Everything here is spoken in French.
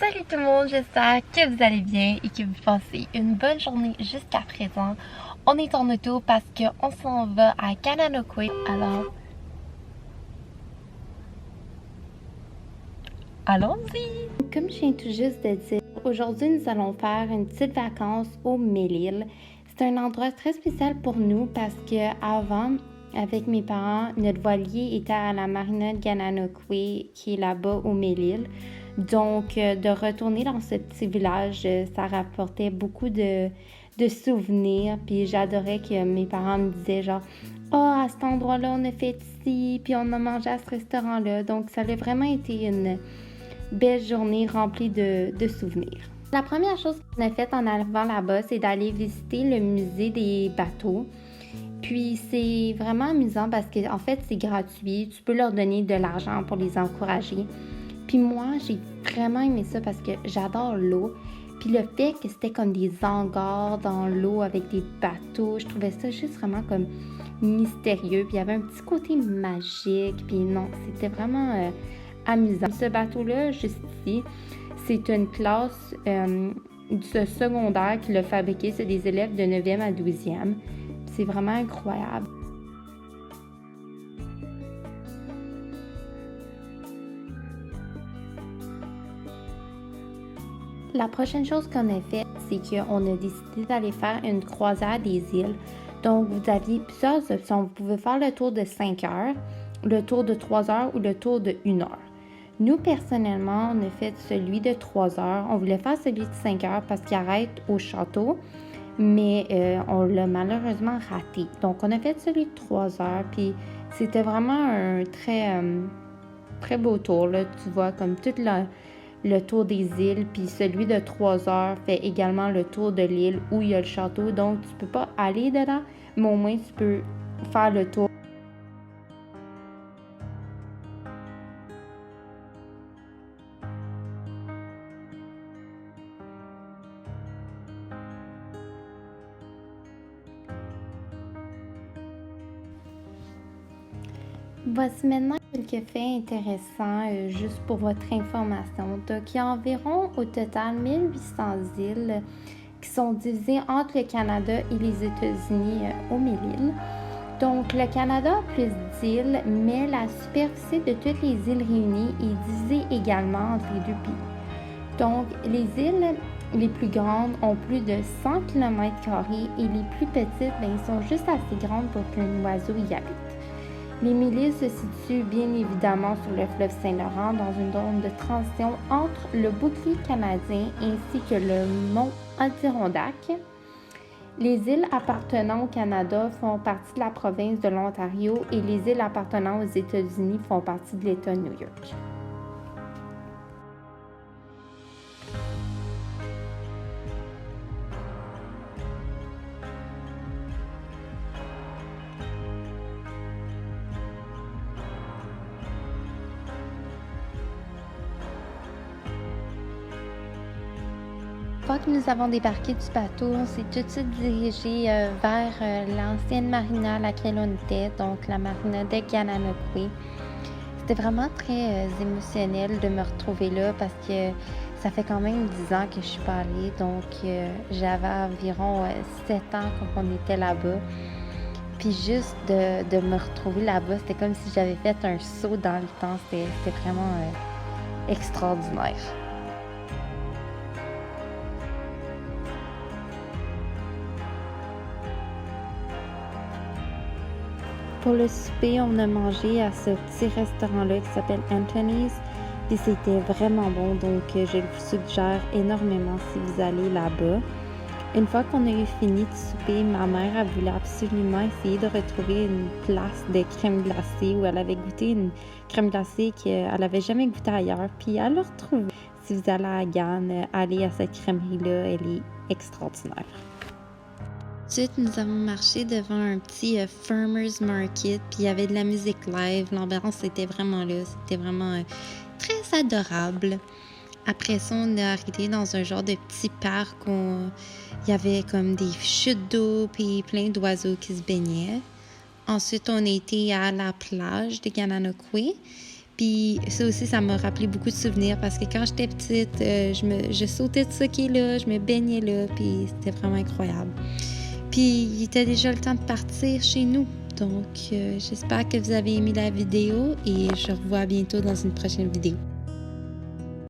Salut tout le monde, j'espère que vous allez bien et que vous passez une bonne journée jusqu'à présent. On est en auto parce qu'on s'en va à Kananoque. Alors, allons-y! Comme je viens tout juste de dire, aujourd'hui nous allons faire une petite vacance au Mélile. C'est un endroit très spécial pour nous parce que avant, avec mes parents, notre voilier était à la marina de Kananoque qui est là-bas au Mélile. Donc, de retourner dans ce petit village, ça rapportait beaucoup de souvenirs. Puis j'adorais que mes parents me disaient genre, à cet endroit-là, on a fait ici, puis on a mangé à ce restaurant-là. Donc, ça a vraiment été une belle journée remplie de souvenirs. La première chose qu'on a faite en arrivant là-bas, c'est d'aller visiter le musée des bateaux. Puis c'est vraiment amusant parce qu'en fait, c'est gratuit. Tu peux leur donner de l'argent pour les encourager. Puis moi, j'ai vraiment aimé ça parce que j'adore l'eau. Puis le fait que c'était comme des hangars dans l'eau avec des bateaux, je trouvais ça juste vraiment comme mystérieux. Puis il y avait un petit côté magique. Puis non, c'était vraiment amusant. Ce bateau-là, juste ici, c'est une classe du secondaire qui l'a fabriqué. C'est des élèves de 9e à 12e. C'est vraiment incroyable. La prochaine chose qu'on a fait, c'est qu'on a décidé d'aller faire une croisière des îles. Donc, vous aviez plusieurs options. Vous pouvez faire le tour de 5 heures, le tour de 3 heures ou le tour de 1 heure. Nous, personnellement, on a fait celui de 3 heures. On voulait faire celui de 5 heures parce qu'il arrête au château, mais on l'a malheureusement raté. Donc, on a fait celui de 3 heures, puis c'était vraiment un très beau tour, là. Tu vois, comme tout le tour des îles, puis celui de 3 heures fait également le tour de l'île où il y a le château. Donc, tu peux pas aller dedans, mais au moins, tu peux faire le tour. Voici maintenant quelques faits intéressants juste pour votre information. Donc, il y a environ au total 1800 îles qui sont divisées entre le Canada et les États-Unis au Mélile. Donc, le Canada a plus d'îles, mais la superficie de toutes les îles réunies est divisée également entre les deux pays. Donc, les îles les plus grandes ont plus de 100 km² et les plus petites, sont juste assez grandes pour qu'un oiseau y habite. Les Mélises se situent bien évidemment sur le fleuve Saint-Laurent dans une zone de transition entre le bouclier canadien ainsi que le mont Adirondack. Les îles appartenant au Canada font partie de la province de l'Ontario et les îles appartenant aux États-Unis font partie de l'État de New York. Une fois que nous avons débarqué du bateau, on s'est tout de suite dirigé vers l'ancienne marina à laquelle on était, donc la marina de Kananoque. C'était vraiment très émotionnel de me retrouver là parce que ça fait quand même 10 ans que je suis pas allée, donc j'avais environ 7 ans quand on était là-bas. Puis juste de me retrouver là-bas, c'était comme si j'avais fait un saut dans le temps, c'était vraiment extraordinaire. Pour le souper, on a mangé à ce petit restaurant-là qui s'appelle Anthony's. Puis c'était vraiment bon, donc je le suggère énormément si vous allez là-bas. Une fois qu'on a eu fini de souper, ma mère elle voulait absolument essayer de retrouver une place de crème glacée où elle avait goûté une crème glacée qu'elle n'avait jamais goûté ailleurs. Puis elle l'a retrouvée. Si vous allez à Gand, allez à cette crèmerie-là, elle est extraordinaire. Ensuite, nous avons marché devant un petit farmer's market, puis il y avait de la musique live. L'ambiance était vraiment là, c'était vraiment très adorable. Après ça, on est arrêté dans un genre de petit parc où il y avait comme des chutes d'eau puis plein d'oiseaux qui se baignaient. Ensuite, on était à la plage de Kananoque. Puis ça aussi, ça m'a rappelé beaucoup de souvenirs parce que quand j'étais petite, je sautais de ce qui est là, je me baignais là, puis c'était vraiment incroyable. Puis il était déjà le temps de partir chez nous. Donc, j'espère que vous avez aimé la vidéo et je vous revois bientôt dans une prochaine vidéo.